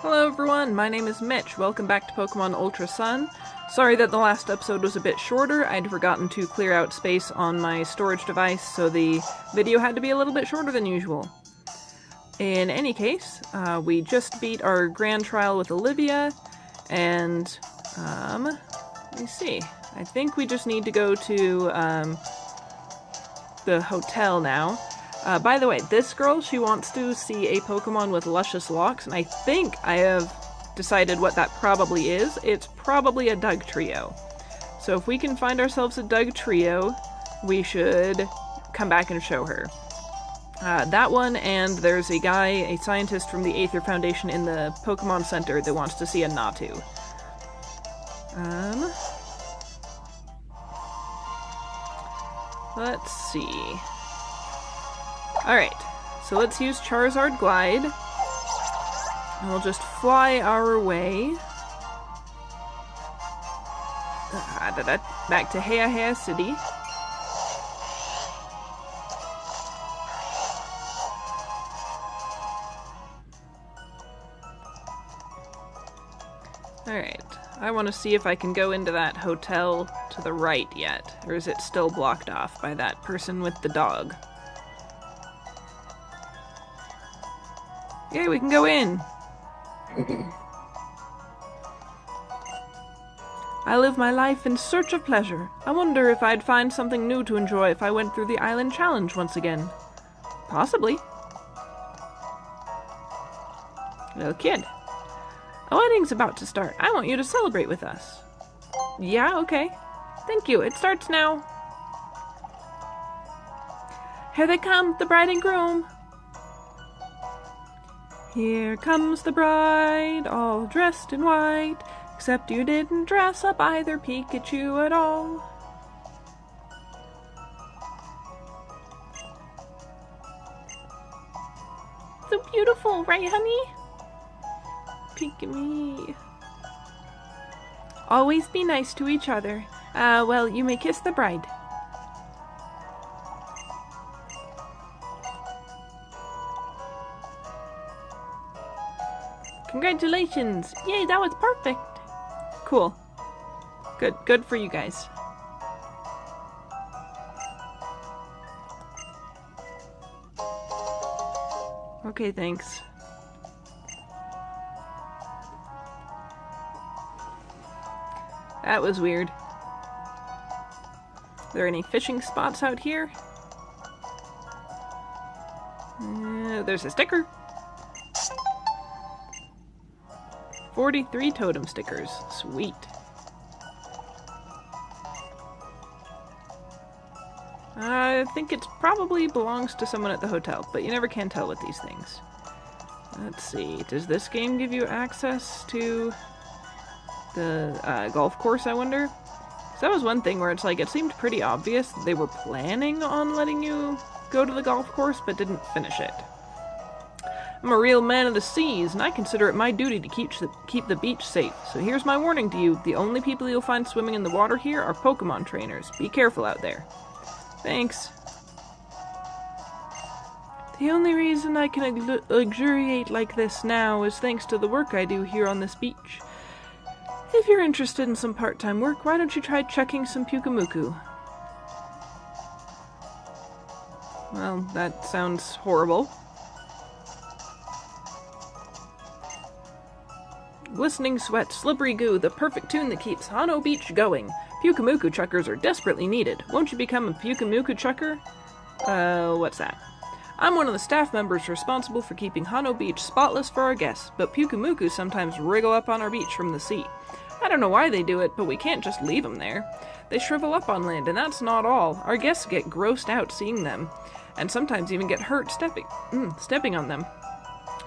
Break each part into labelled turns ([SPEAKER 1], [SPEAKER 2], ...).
[SPEAKER 1] Hello everyone, my name is Mitch. Welcome back to Pokemon Ultra Sun. Sorry that the last episode was a bit shorter. I'd forgotten to clear out space on my storage device, so the video had to be a little bit shorter than usual. In any case, we just beat our grand trial with Olivia, and, let me see. I think we just need to go to, the hotel now. By the way, this girl, she wants to see a Pokemon with luscious locks, and I think I have decided what that probably is. It's probably a Dugtrio. So if we can find ourselves a Dugtrio, we should come back and show her. That one, and there's a guy, a scientist from the Aether Foundation in the Pokemon Center that wants to see a Natu. Let's see. Alright, so let's use Charizard Glide, and we'll just fly our way back to Heihei City. Alright, I want to see if I can go into that hotel to the right yet, or is it still blocked off by that person with the dog? Yay, we can go in! I live my life in search of pleasure. I wonder if I'd find something new to enjoy if I went through the Island Challenge once again. Possibly. Little kid. A wedding's about to start. I want you to celebrate with us. Yeah, okay. Thank you. It starts now. Here they come, the bride and groom. Here comes the bride, all dressed in white, except you didn't dress up either Pikachu at all. So beautiful, right, honey? Pika-me. Always be nice to each other. Well, you may kiss the bride. Congratulations! Yay, that was perfect! Cool. Good for you guys. Okay, thanks. That was weird. Are there any fishing spots out here? There's a sticker! 43 totem stickers. Sweet. I think it probably belongs to someone at the hotel, but you never can tell with these things. Let's see. Does this game give you access to the golf course, I wonder? 'Cause that was one thing where it's like, it seemed pretty obvious that they were planning on letting you go to the golf course, but didn't finish it. I'm a real man of the seas, and I consider it my duty to keep the beach safe. So here's my warning to you. The only people you'll find swimming in the water here are Pokemon trainers. Be careful out there. Thanks. The only reason I can luxuriate like this now is thanks to the work I do here on this beach. If you're interested in some part-time work, why don't you try checking some Pyukumuku? Well, that sounds horrible. Glistening sweat, slippery goo, the perfect tune that keeps Hano Beach going. Pyukumuku chuckers are desperately needed. Won't you become a Pyukumuku chucker? What's that? I'm one of the staff members responsible for keeping Hano Beach spotless for our guests, but Pyukumuku sometimes wriggle up on our beach from the sea. I don't know why they do it, but we can't just leave them there. They shrivel up on land, and that's not all. Our guests get grossed out seeing them, and sometimes even get hurt stepping on them.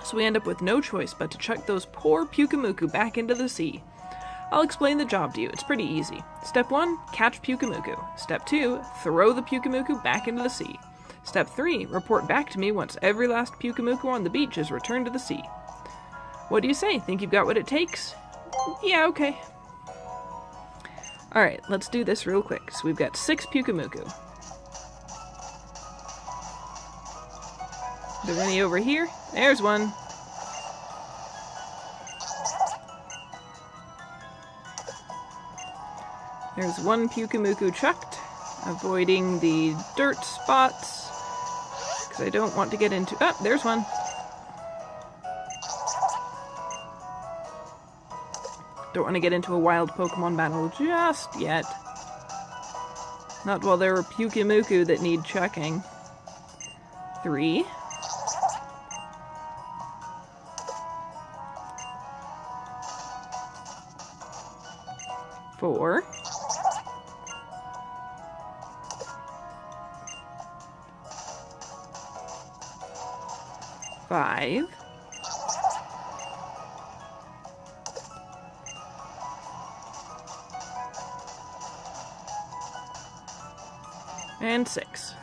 [SPEAKER 1] So we end up with no choice but to chuck those poor Pyukumuku back into the sea. I'll explain the job to you. It's pretty easy. Step 1, catch Pyukumuku. Step 2, throw the Pyukumuku back into the sea. Step 3, report back to me once every last Pyukumuku on the beach is returned to the sea. What do you say? Think you've got what it takes? Yeah, okay. Alright, let's do this real quick. So we've got 6 Pyukumuku. Are there any over here? There's one. There's one Pyukumuku chucked, avoiding the dirt spots, because I don't want to get into... Ah, there's one. Don't want to get into a wild Pokemon battle just yet. Not while there are Pyukumuku that need chucking. 3. 4. 5. 6.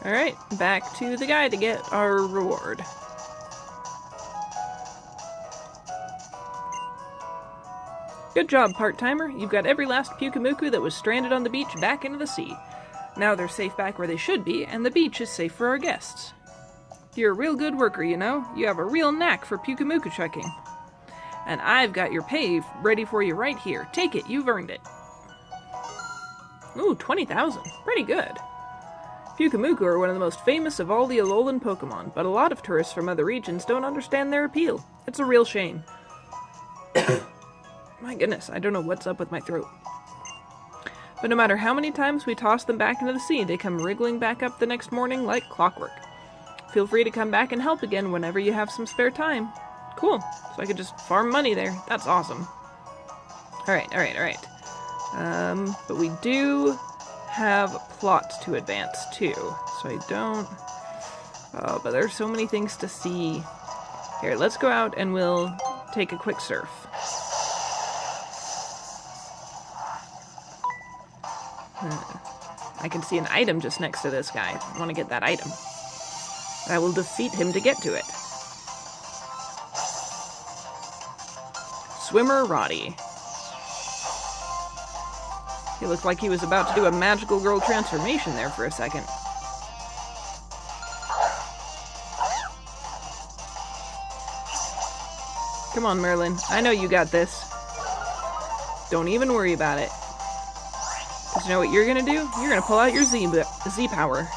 [SPEAKER 1] Alright, back to the guy to get our reward. Good job, part-timer. You've got every last Pyukumuku that was stranded on the beach back into the sea. Now they're safe back where they should be, and the beach is safe for our guests. You're a real good worker, you know. You have a real knack for Pyukumuku checking. And I've got your pay ready for you right here. Take it, you've earned it. Ooh, 20,000. Pretty good. Pyukumuku are one of the most famous of all the Alolan Pokemon, but a lot of tourists from other regions don't understand their appeal. It's a real shame. My goodness, I don't know what's up with my throat. But no matter how many times we toss them back into the sea, they come wriggling back up the next morning like clockwork. Feel free to come back and help again whenever you have some spare time. Cool, so I could just farm money there. That's awesome. Alright. But we do have plots to advance too, so I don't... Oh, but there's so many things to see. Here, let's go out and we'll take a quick surf. I can see an item just next to this guy. I want to get that item. I will defeat him to get to it. Swimmer Roddy. He looked like he was about to do a magical girl transformation there for a second. Come on, Merlin. I know you got this. Don't even worry about it. Because you know what you're gonna do? You're gonna pull out your Z-Power.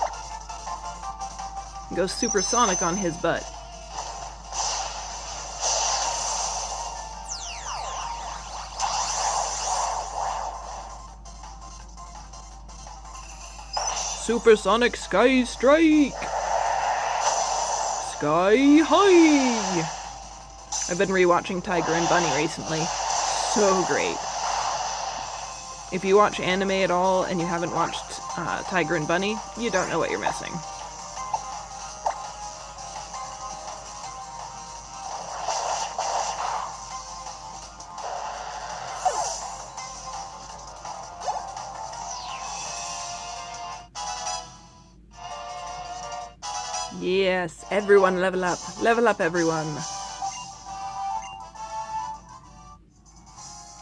[SPEAKER 1] And go supersonic on his butt. Supersonic Sky Strike! Sky High! I've been rewatching Tiger and Bunny recently. So great. If you watch anime at all and you haven't watched Tiger and Bunny, you don't know what you're missing. Yes, everyone level up. Level up, everyone.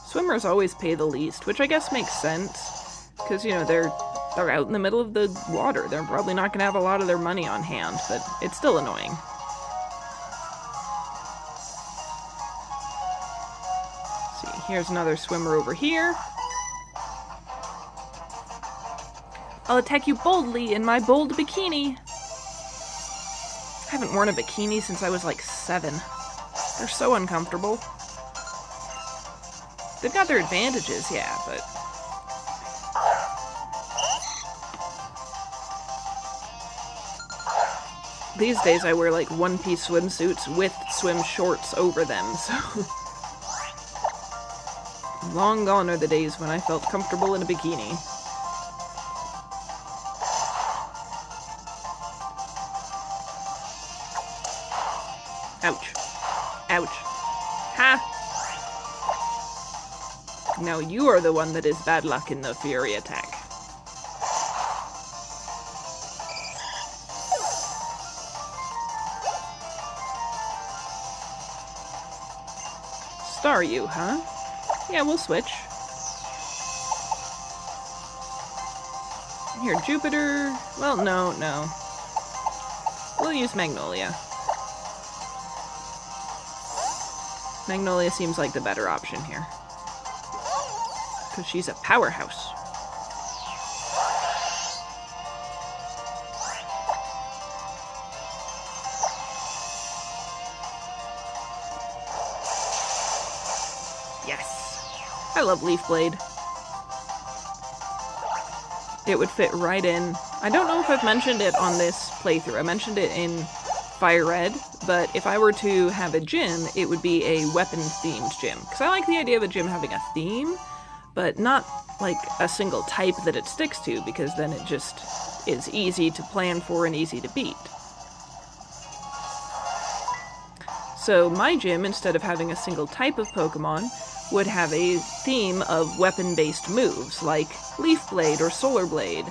[SPEAKER 1] Swimmers always pay the least, which I guess makes sense. Because, you know, they're out in the middle of the water. They're probably not going to have a lot of their money on hand, but it's still annoying. Let's see, here's another swimmer over here. I'll attack you boldly in my bold bikini. I haven't worn a bikini since I was like 7. They're so uncomfortable. They've got their advantages, yeah, but... These days I wear like one-piece swimsuits with swim shorts over them, so... Long gone are the days when I felt comfortable in a bikini. Ouch. Ouch. Ha! Now you are the one that is bad luck in the Fury attack. Staryu, huh? Yeah, we'll switch. Here, Jupiter... Well, no. We'll use Magnolia. Magnolia seems like the better option here. Because she's a powerhouse. Yes! I love Leaf Blade. It would fit right in. I don't know if I've mentioned it on this playthrough. I mentioned it in Fire Red, but if I were to have a gym, it would be a weapon-themed gym. Because I like the idea of a gym having a theme, but not like a single type that it sticks to, because then it just is easy to plan for and easy to beat. So my gym, instead of having a single type of Pokemon, would have a theme of weapon-based moves, like Leaf Blade or Solar Blade.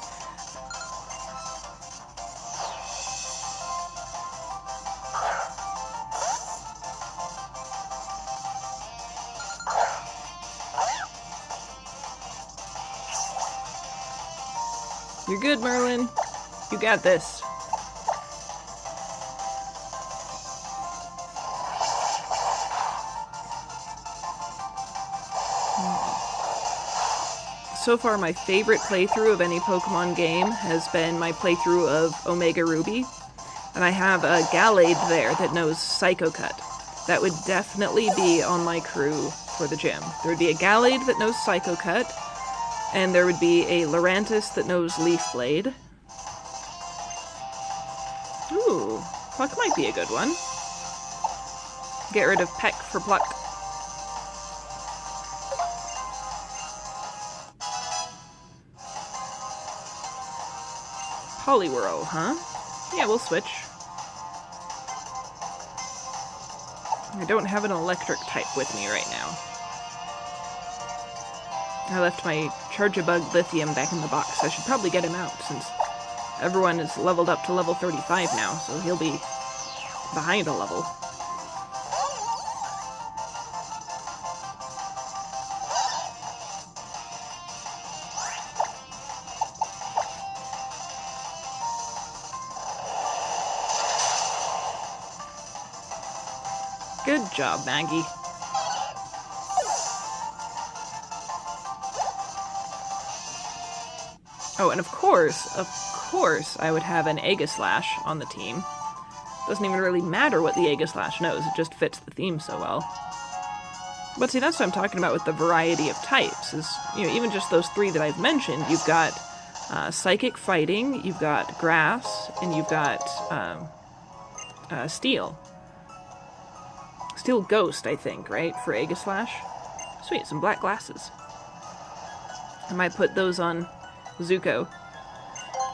[SPEAKER 1] You're good, Merlin. You got this. So far, my favorite playthrough of any Pokemon game has been my playthrough of Omega Ruby. And I have a Gallade there that knows Psycho Cut. That would definitely be on my crew for the gym. There would be a Gallade that knows Psycho Cut, and there would be a Lurantis that knows Leaf Blade. Ooh, Pluck might be a good one. Get rid of Peck for Pluck. Poliwhirl, huh? Yeah, we'll switch. I don't have an electric type with me right now. I left my Charjabug Lithium back in the box. I should probably get him out, since everyone is leveled up to level 35 now, so he'll be behind a level. Good job, Maggie. Oh, and of course, I would have an Aegislash on the team. Doesn't even really matter what the Aegislash knows, it just fits the theme so well. But see, that's what I'm talking about with the variety of types, is, you know, even just those three that I've mentioned, you've got Psychic Fighting, you've got Grass, and you've got Steel. Steel Ghost, I think, right, for Aegislash? Sweet, some black glasses. I might put those on Zuko.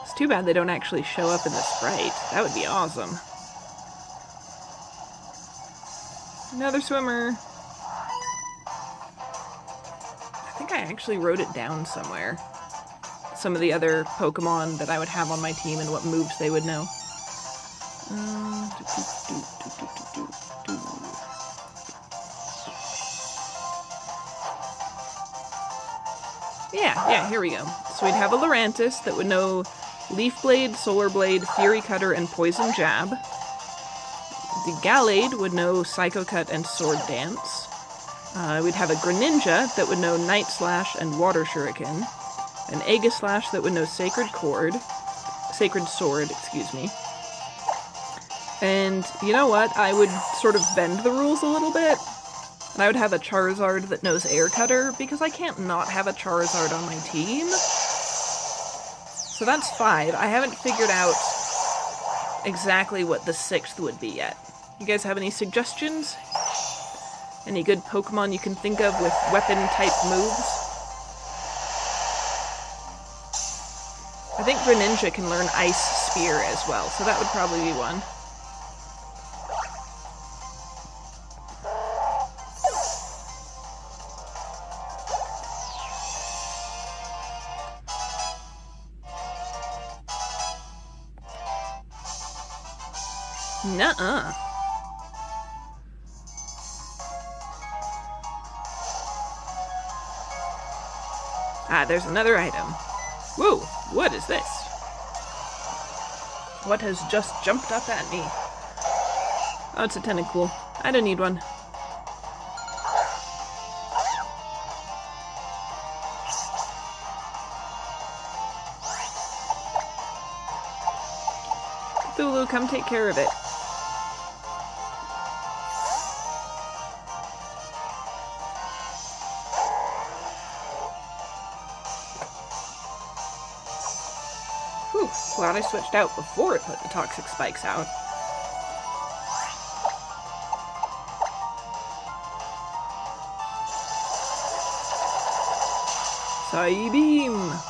[SPEAKER 1] It's too bad they don't actually show up in the sprite. That would be awesome. Another swimmer. I think I actually wrote it down somewhere. Some of the other Pokemon that I would have on my team and what moves they would know. Yeah, here we go. So we'd have a Lurantis that would know Leaf Blade, Solar Blade, Fury Cutter, and Poison Jab. The Gallade would know Psycho Cut and Sword Dance. We'd have a Greninja that would know Night Slash and Water Shuriken. An Aegislash that would know Sacred Sword, excuse me. And you know what? I would sort of bend the rules a little bit. And I would have a Charizard that knows Air Cutter, because I can't not have a Charizard on my team. So that's 5. I haven't figured out exactly what the 6th would be yet. You guys have any suggestions? Any good Pokemon you can think of with weapon-type moves? I think Greninja can learn Ice Spear as well, so that would probably be one. Nuh-uh. Ah, there's another item. Whoa, what is this? What has just jumped up at me? Oh, it's a Tentacool. I don't need one. Cthulhu, come take care of it. Whew, glad I switched out before it put the toxic spikes out. Psybeam!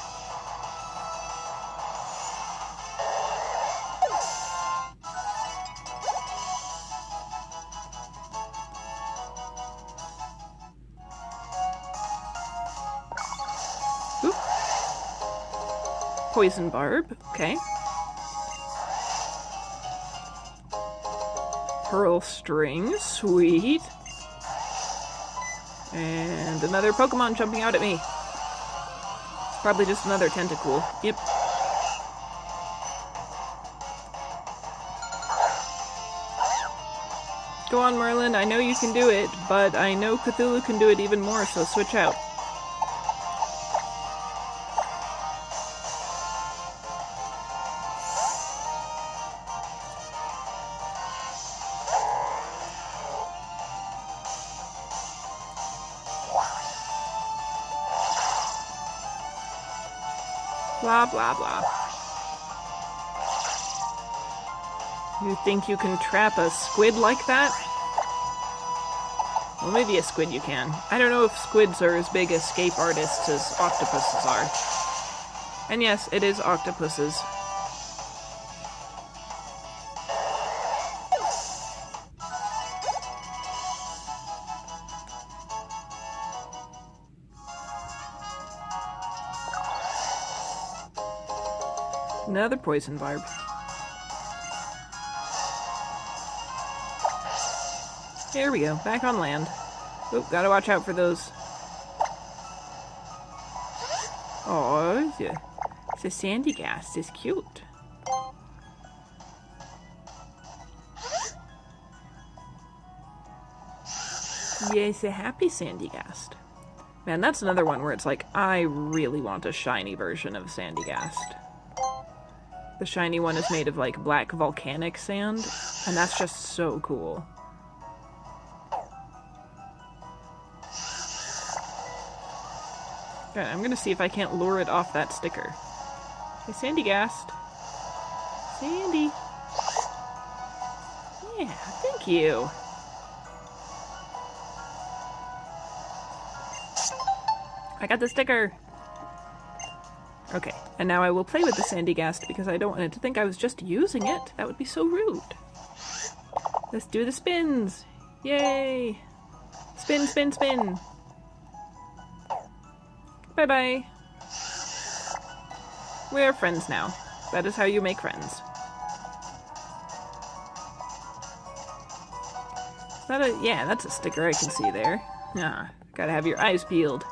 [SPEAKER 1] Oop. Poison barb, okay. Pearl string, sweet. And another Pokemon jumping out at me. Probably just another tentacle. Yep. Go on, Merlin. I know you can do it, but I know Cthulhu can do it even more, so switch out. Blah, blah, blah. You think you can trap a squid like that? Well, maybe a squid you can. I don't know if squids are as big escape artists as octopuses are. And yes, it is octopuses. Another poison barb. There we go, back on land. Oop, gotta watch out for those. Oh, the Sandygast is cute. Yes, a happy Sandygast. Man, that's another one where it's like, I really want a shiny version of Sandygast. The shiny one is made of, like, black volcanic sand, and that's just so cool. Okay, I'm gonna see if I can't lure it off that sticker. Hey, Sandygast. Sandy. Yeah, thank you. I got the sticker! Okay, and now I will play with the Sandygast because I don't want it to think I was just using it. That would be so rude. Let's do the spins! Yay! Spin, spin, spin! Bye-bye! We are friends now. That is how you make friends. Is that a... yeah, that's a sticker I can see there. Ah, gotta have your eyes peeled.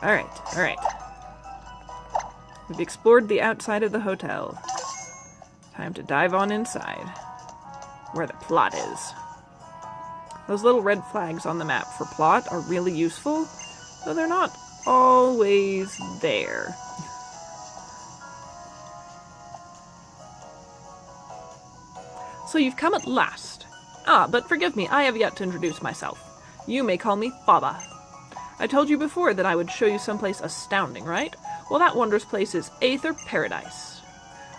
[SPEAKER 1] Alright, alright. We've explored the outside of the hotel. Time to dive on inside, where the plot is. Those little red flags on the map for plot are really useful, though they're not always there. So you've come at last. Ah, but forgive me, I have yet to introduce myself. You may call me Faba. I told you before that I would show you someplace astounding, right? Well, that wondrous place is Aether Paradise.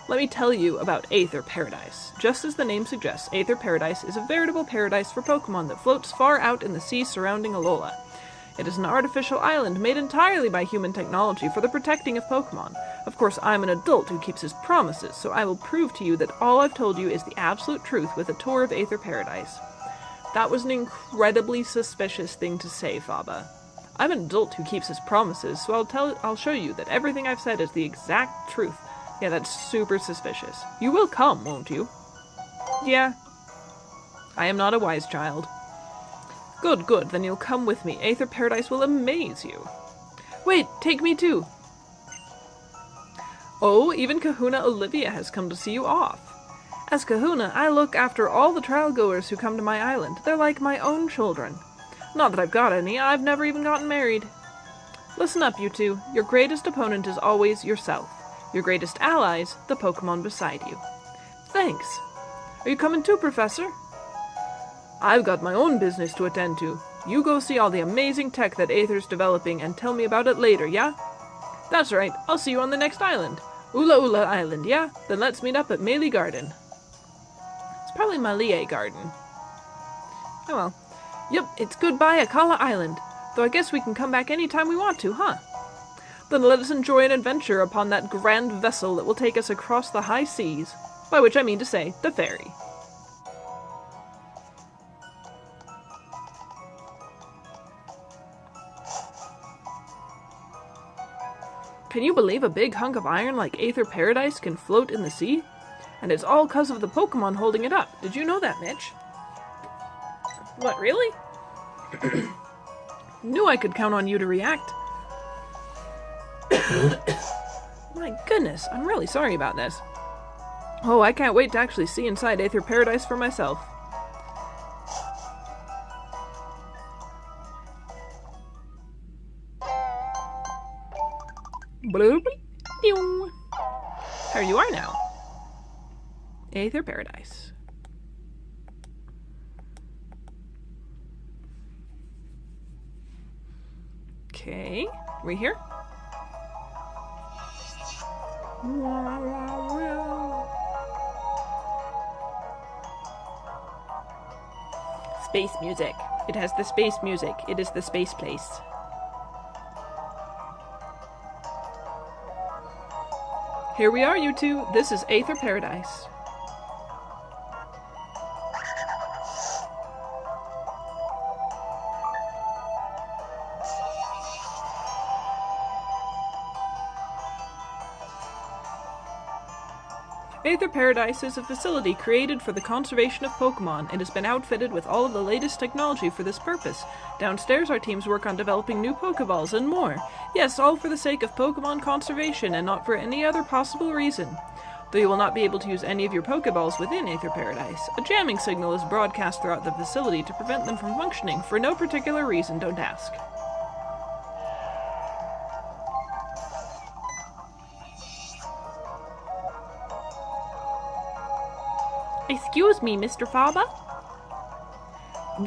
[SPEAKER 1] Let me tell you about Aether Paradise. Just as the name suggests, Aether Paradise is a veritable paradise for Pokemon that floats far out in the sea surrounding Alola. It is an artificial island made entirely by human technology for the protecting of Pokemon. Of course, I'm an adult who keeps his promises, so I will prove to you that all I've told you is the absolute truth with a tour of Aether Paradise. That was an incredibly suspicious thing to say, Faba. I'm an adult who keeps his promises, so I'll show you that everything I've said is the exact truth. Yeah, that's super suspicious. You will come, won't you? Yeah. I am not a wise child. Good, good, then you'll come with me. Aether Paradise will amaze you. Wait, take me too. Oh, even Kahuna Olivia has come to see you off. As Kahuna, I look after all the trial goers who come to my island. They're like my own children. Not that I've got any, I've never even gotten married. Listen up, you two. Your greatest opponent is always yourself. Your greatest allies, the Pokemon beside you. Thanks. Are you coming too, Professor? I've got my own business to attend to. You go see all the amazing tech that Aether's developing and tell me about it later, yeah? That's right. I'll see you on the next island. Ula Ula Island, yeah? Then let's meet up at Melee Garden. It's probably Malie Garden. Oh well. Yep, it's goodbye Akala Island. Though I guess we can come back anytime we want to, huh? Then let us enjoy an adventure upon that grand vessel that will take us across the high seas. By which I mean to say, the ferry. Can you believe a big hunk of iron like Aether Paradise can float in the sea? And it's all 'cause of the Pokemon holding it up. Did you know that, Mitch? What, really? Knew I could count on you to react. My goodness, I'm really sorry about this. Oh, I can't wait to actually see inside Aether Paradise for myself. Here you are now. Aether Paradise. Okay, we here? Space music. It has the space music. It is the space place. Here we are, you two. This is Aether Paradise. Aether Paradise is a facility created for the conservation of Pokemon. It has been outfitted with all of the latest technology for this purpose. Downstairs, our teams work on developing new Pokeballs and more. Yes, all for the sake of Pokemon conservation and not for any other possible reason. Though you will not be able to use any of your Pokeballs within Aether Paradise, a jamming signal is broadcast throughout the facility to prevent them from functioning for no particular reason, don't ask. Excuse me, Mr. Faber?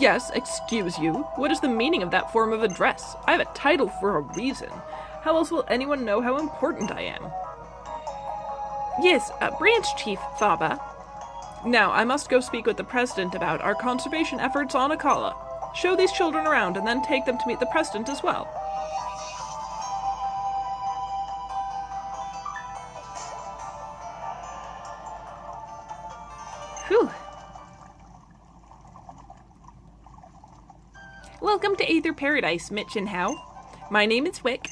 [SPEAKER 1] Yes, excuse you. What is the meaning of that form of address? I have a title for a reason. How else will anyone know how important I am? Yes, Branch Chief Faber. Now, I must go speak with the President about our conservation efforts on Akala. Show these children around and then take them to meet the President as well. Whew. Welcome to Aether Paradise, Mitch and Hau. My name is Wick.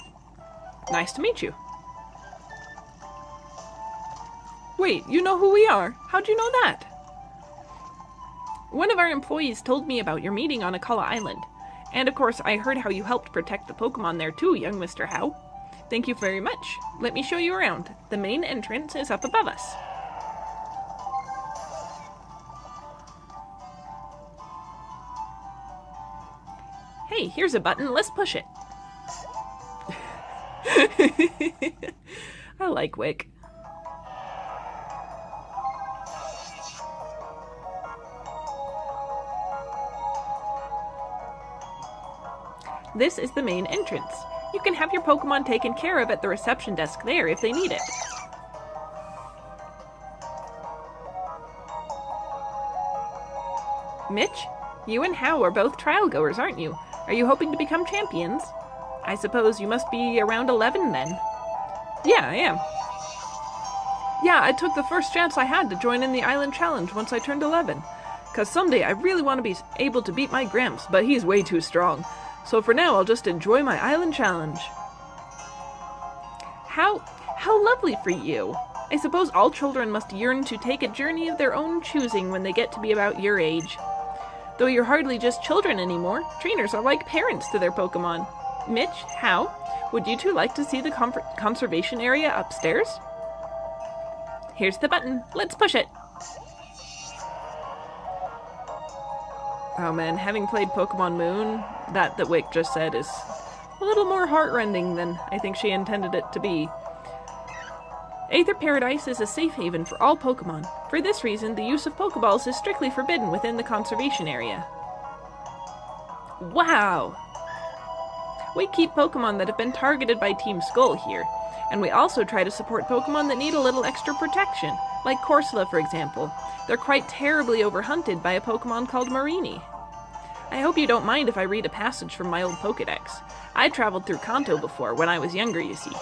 [SPEAKER 1] Nice to meet you. Wait, you know who we are? How'd you know that? One of our employees told me about your meeting on Akala Island. And of course, I heard how you helped protect the Pokemon there too, young Mr. Hau. Thank you very much. Let me show you around. The main entrance is up above us. Hey, here's a button. Let's push it. I like Wick. This is the main entrance. You can have your Pokemon taken care of at the reception desk there if they need it. Mitch, you and Hau are both trial goers, aren't you? Are you hoping to become champions? I suppose you must be around 11 then. Yeah, I am. Yeah, I took the first chance I had to join in the Island Challenge once I turned 11. 'Cause someday I really want to be able to beat my Gramps, but he's way too strong. So for now, I'll just enjoy my Island Challenge. How lovely for you. I suppose all children must yearn to take a journey of their own choosing when they get to be about your age. Though you're hardly just children anymore, trainers are like parents to their Pokemon. Mitch, Hau, would you two like to see the conservation area upstairs? Here's the button. Let's push it. Oh man, having played Pokemon Moon, that Wick just said is a little more heartrending than I think she intended it to be. Aether Paradise is a safe haven for all Pokemon. For this reason, the use of Pokeballs is strictly forbidden within the conservation area. Wow! We keep Pokemon that have been targeted by Team Skull here, and we also try to support Pokemon that need a little extra protection, like Corsola for example. They're quite terribly overhunted by a Pokemon called Mareanie. I hope you don't mind if I read a passage from my old Pokedex. I traveled through Kanto before, when I was younger, you see.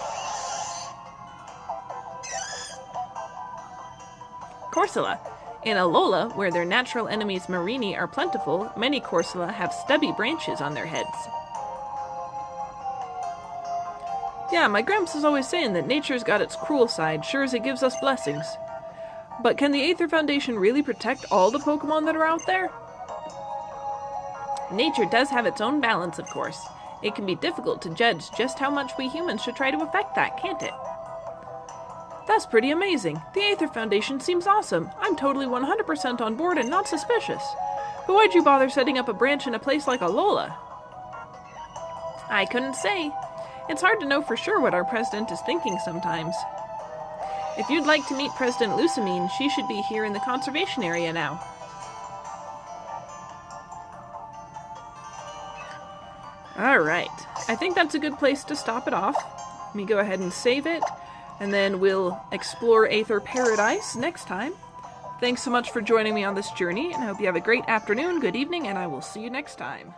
[SPEAKER 1] Corsola. In Alola, where their natural enemies Mareanie are plentiful, many Corsola have stubby branches on their heads. Yeah, my Gramps is always saying that nature's got its cruel side, sure as it gives us blessings. But can the Aether Foundation really protect all the Pokemon that are out there? Nature does have its own balance, of course. It can be difficult to judge just how much we humans should try to affect that, can't it? That's pretty amazing. The Aether Foundation seems awesome. I'm totally 100% on board and not suspicious. But why'd you bother setting up a branch in a place like Alola? I couldn't say. It's hard to know for sure what our president is thinking sometimes. If you'd like to meet President Lusamine, she should be here in the conservation area now. Alright, I think that's a good place to stop it off. Let me go ahead and save it, and then we'll explore Aether Paradise next time. Thanks so much for joining me on this journey, and I hope you have a great afternoon, good evening, and I will see you next time.